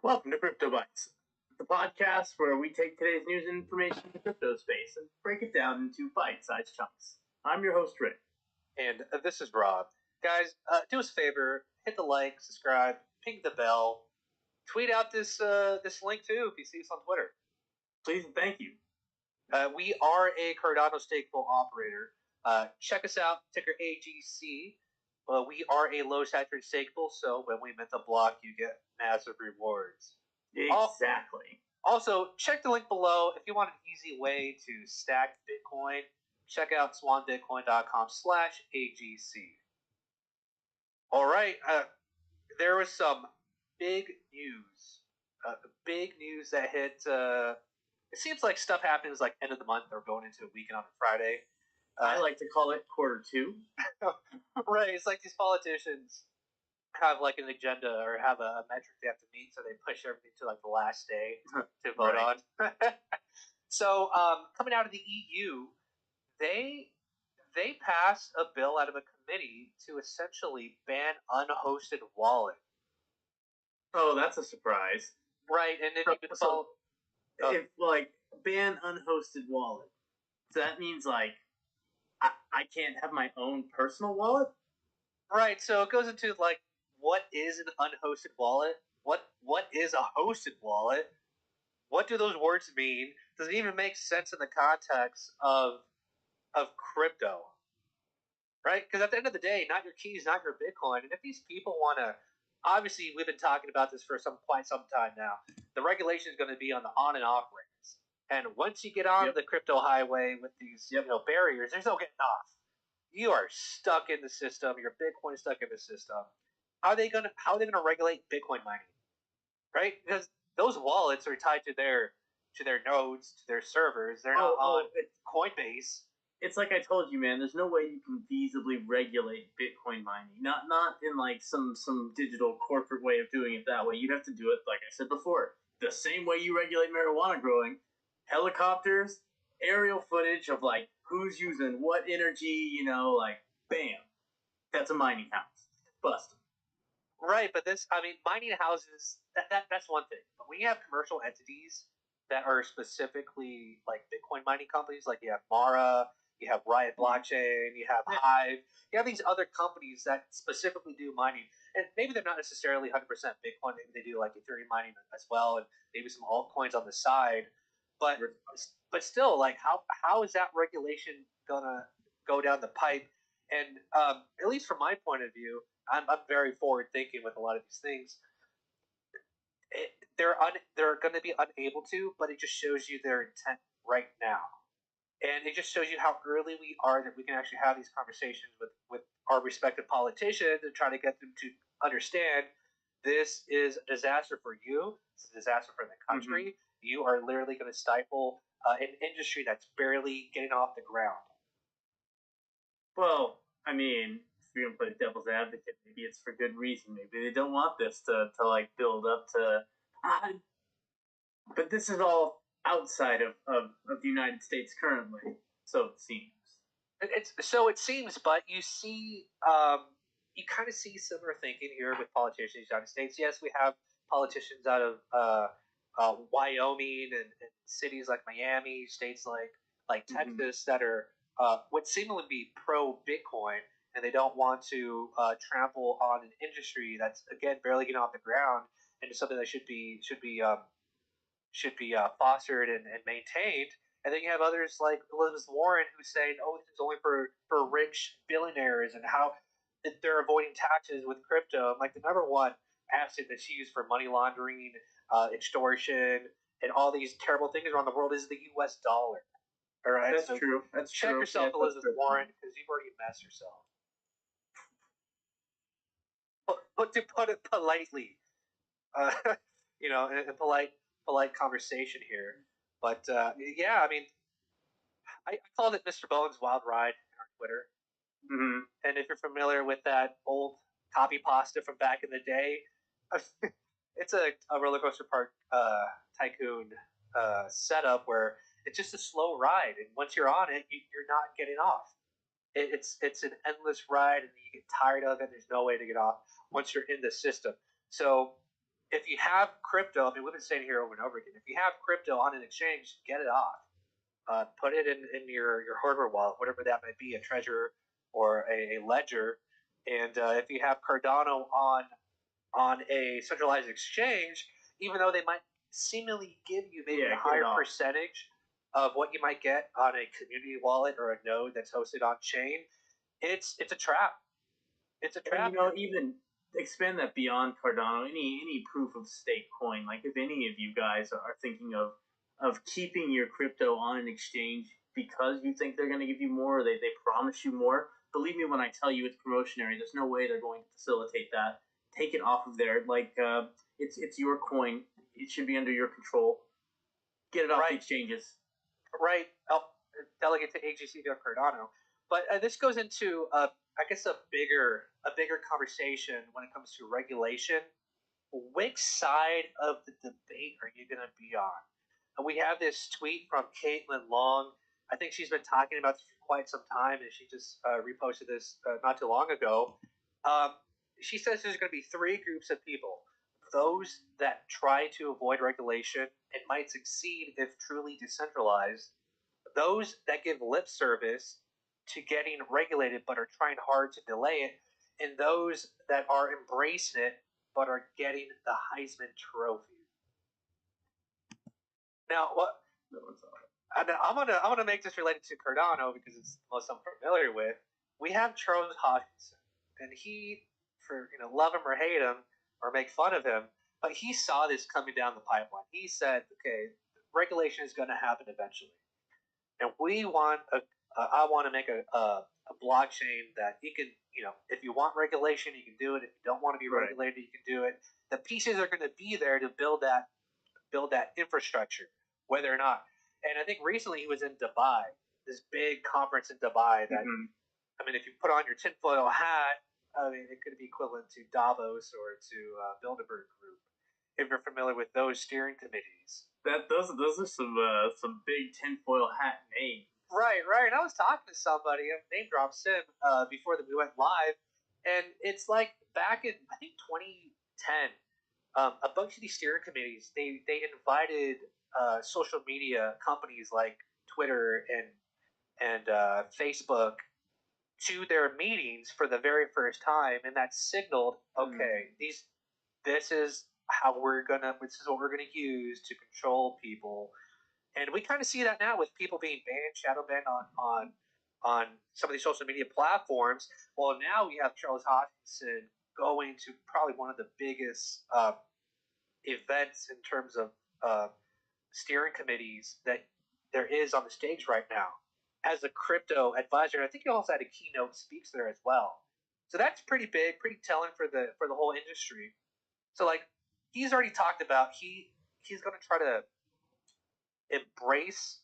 Welcome to CryptoBytes, the podcast where we take today's news and information in the crypto space and break it down into bite-sized chunks. I'm your host, Rick. And this is Rob. Guys, do us a favor, hit the like, subscribe, ping the bell, tweet out this link too if you see us on Twitter. Please and thank you. We are a Cardano stake pool operator. Check us out, ticker AGC. We are a low saturated stake pool, so when we mint a block, you get massive rewards. Exactly. Also, check the link below if you want an easy way to stack Bitcoin. Check out swanbitcoin.com/AGC. All right, there was some big news. Big news that hit. It seems like stuff happens like end of the month or going into a weekend on a Friday. I like to call it quarter two. Right, it's like these politicians have like an agenda or have a metric they have to meet, so they push everything to like the last day to vote on. So coming out of the EU, they passed a bill out of a committee to essentially ban unhosted wallet. Oh, that's a surprise. Right, and if you could follow, if like ban unhosted wallet, so that means like I can't have my own personal wallet? Right, so it goes into like what is an unhosted wallet? What is a hosted wallet? What do those words mean? Does it even make sense in the context of crypto? Right? Because at the end of the day, not your keys, not your Bitcoin. And if these people want to, obviously we've been talking about this for quite some time now. The regulation is going to be on the on and off ramps. And once you get on the crypto highway with these barriers, there's no getting off. You are stuck in the system. Your Bitcoin is stuck in the system. How are they gonna regulate Bitcoin mining? Right? Because those wallets are tied to their nodes, to their servers. They're not on Coinbase. It's like I told you, man. There's no way you can feasibly regulate Bitcoin mining. Not in like some digital corporate way of doing it that way. You'd have to do it, like I said before, the same way you regulate marijuana growing. Helicopters, aerial footage of like who's using what energy, like bam, that's a mining house. Busted. Right, but mining houses, that's one thing. But when you have commercial entities that are specifically like Bitcoin mining companies, like you have Mara, you have Riot Blockchain, you have Hive, you have these other companies that specifically do mining. And maybe they're not necessarily 100% Bitcoin, maybe they do like Ethereum mining as well, and maybe some altcoins on the side. But still, like how is that regulation gonna go down the pipe? And at least from my point of view, I'm very forward thinking with a lot of these things. They're going to be unable to, but it just shows you their intent right now, and it just shows you how early we are that we can actually have these conversations with our respective politicians and try to get them to understand this is a disaster for you. It's a disaster for the country. Mm-hmm. You are literally going to stifle an industry that's barely getting off the ground. Well, I mean, if you're going to play devil's advocate, maybe it's for good reason. Maybe they don't want this to like build up to... but this is all outside of the United States currently, so it seems. It seems, but you see... you kind of see similar thinking here with politicians in the United States. Yes, we have politicians out of Wyoming and cities like Miami, states like Texas that are would seemingly be pro Bitcoin, and they don't want to trample on an industry that's again barely getting off the ground into something that should be fostered and maintained. And then you have others like Elizabeth Warren who's saying, "Oh, this is only for rich billionaires," and how they're avoiding taxes with crypto. Like the number one asset that's used for money laundering, extortion, and all these terrible things around the world is the U.S. dollar. All right, that's true. That's check true. yourself, Elizabeth Warren, because you've already messed yourself. But to put it politely, in a polite conversation here. But yeah, I mean, I called it Mr. Bowen's Wild Ride on Twitter. Mm-hmm. And if you're familiar with that old copy pasta from back in the day, it's a roller coaster park tycoon setup where it's just a slow ride, and once you're on it, you're not getting off. It's an endless ride, and you get tired of it. There's no way to get off once you're in the system. So if you have crypto, I mean, we've been saying here over and over again, if you have crypto on an exchange, get it off. Put it in your hardware wallet, whatever that might be, a Trezor or a Ledger. And if you have Cardano on a centralized exchange, even though they might seemingly give you maybe a higher percentage of what you might get on a community wallet or a node that's hosted on chain, it's a trap. It's a trap. And, you know, even expand that beyond Cardano, any proof of stake coin. Like if any of you guys are thinking of keeping your crypto on an exchange because you think they're going to give you more, or they promise you more, believe me when I tell you it's promotionary. There's no way they're going to facilitate that. Take it off of there. Like it's your coin. It should be under your control. Get it off the exchanges. Right. I'll delegate to AGC or Cardano. But this goes into I guess a bigger conversation when it comes to regulation. Which side of the debate are you going to be on? And we have this tweet from Caitlin Long. I think she's been talking about this for quite some time, and she just reposted this not too long ago. She says there's going to be three groups of people: those that try to avoid regulation and might succeed if truly decentralized; those that give lip service to getting regulated but are trying hard to delay it; and those that are embracing it but are getting the Heisman Trophy. Now, what? I'm gonna make this related to Cardano because it's the most I'm familiar with. We have Charles Hoskinson, and he, for love him or hate him or make fun of him, but he saw this coming down the pipeline. He said, "Okay, regulation is going to happen eventually, and we want I want to make a blockchain that you can, if you want regulation, you can do it. If you don't want to be regulated, you can do it. The pieces are going to be there to build that infrastructure, whether or not." And I think recently he was in Dubai, this big conference in Dubai. That I mean, if you put on your tinfoil hat, I mean, it could be equivalent to Davos or to Bilderberg Group, if you're familiar with those steering committees. Those are some big tinfoil hat names. Right. I was talking to somebody, name drop Sim, before we went live, and it's like back in I think 2010, a bunch of these steering committees they invited social media companies like Twitter and Facebook to their meetings for the very first time, and that signaled, okay, this is what we're gonna use to control people. And we kind of see that now with people being banned, shadow banned on some of these social media platforms. Well, now we have Charles Hoskinson going to probably one of the biggest events in terms of steering committees that there is on the stage right now as a crypto advisor. And I think he also had a keynote speaks there as well. So that's pretty big, pretty telling for the whole industry. So like he's already talked about he's going to try to embrace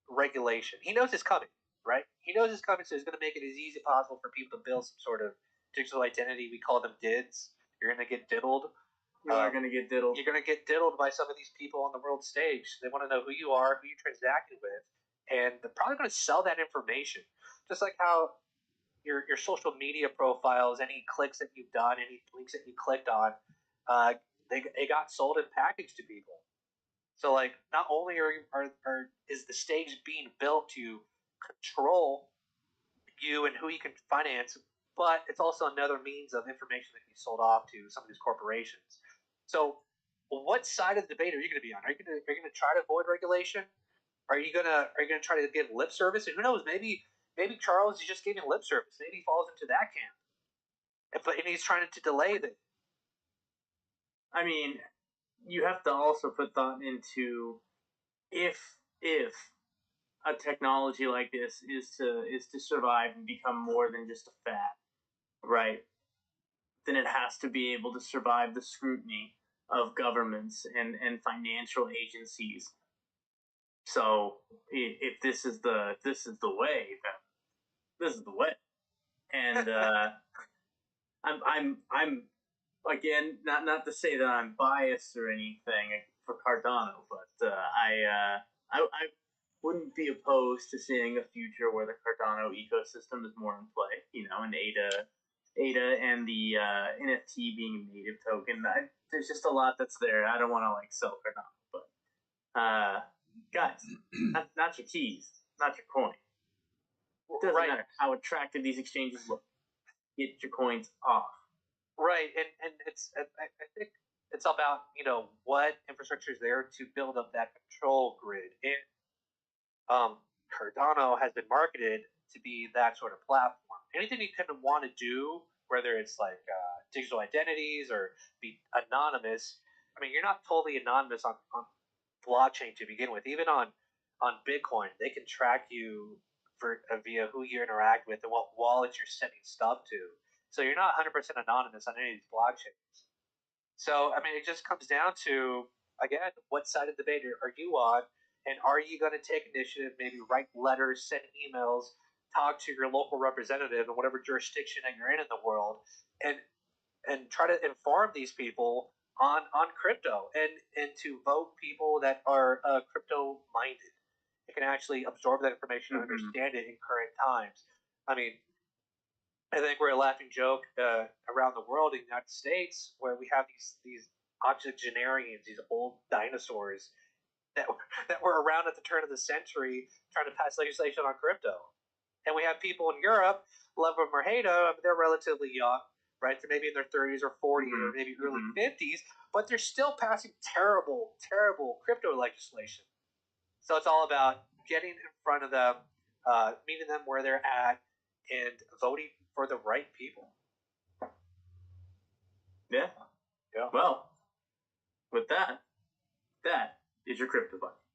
regulation. He knows it's coming, right? He knows it's coming, so he's going to make it as easy as possible for people to build some sort of digital identity. We call them DIDs. You're going to get diddled. You're going to get diddled. You're going to get diddled by some of these people on the world stage. They want to know who you are, who you're transacting with, and they're probably going to sell that information. Just like how your social media profiles, any clicks that you've done, any links that you clicked on, they got sold and packaged to people. So like, not only is the stage being built to control you and who you can finance, but it's also another means of information that can be sold off to some of these corporations. So, what side of the debate are you going to be on? Are you going to try to avoid regulation? Are you going to try to give lip service? And who knows? Maybe Charles is just giving lip service. Maybe he falls into that camp. And he's trying to delay the. I mean, you have to also put thought into if a technology like this is to survive and become more than just a fad, right? Then it has to be able to survive the scrutiny of governments and financial agencies. So if this is the way, then this is the way. And I'm again, not to say that I'm biased or anything for Cardano, but I wouldn't be opposed to seeing a future where the Cardano ecosystem is more in play. And ADA and the NFT being a native token. There's just a lot that's there. I don't want to like sell or not, but guys, not your keys, not your coin. It doesn't matter how attractive these exchanges look. Get your coins off. Right, and it's I think it's about what infrastructure is there to build up that control grid. And Cardano has been marketed to be that sort of platform. Anything you kind of want to do, whether it's like digital identities or be anonymous. I mean, you're not totally anonymous on blockchain to begin with. Even on Bitcoin, they can track you via who you interact with and what wallets you're sending stuff to. So you're not 100% anonymous on any of these blockchains. So, I mean, it just comes down to, again, what side of the debate are you on? And are you going to take initiative, maybe write letters, send emails, talk to your local representative in whatever jurisdiction that you're in the world, and try to inform these people on crypto and to vote people that are crypto minded. It can actually absorb that information and understand it in current times. I mean, I think we're a laughing joke around the world in the United States where we have these octogenarians, these old dinosaurs that were around at the turn of the century trying to pass legislation on crypto. And we have people in Europe, love them or hate them, they're relatively young, right? They're maybe in their 30s or 40s or maybe early 50s, but they're still passing terrible, terrible crypto legislation. So it's all about getting in front of them, meeting them where they're at, and voting for the right people. Yeah. Well, with that is your CryptoBytes.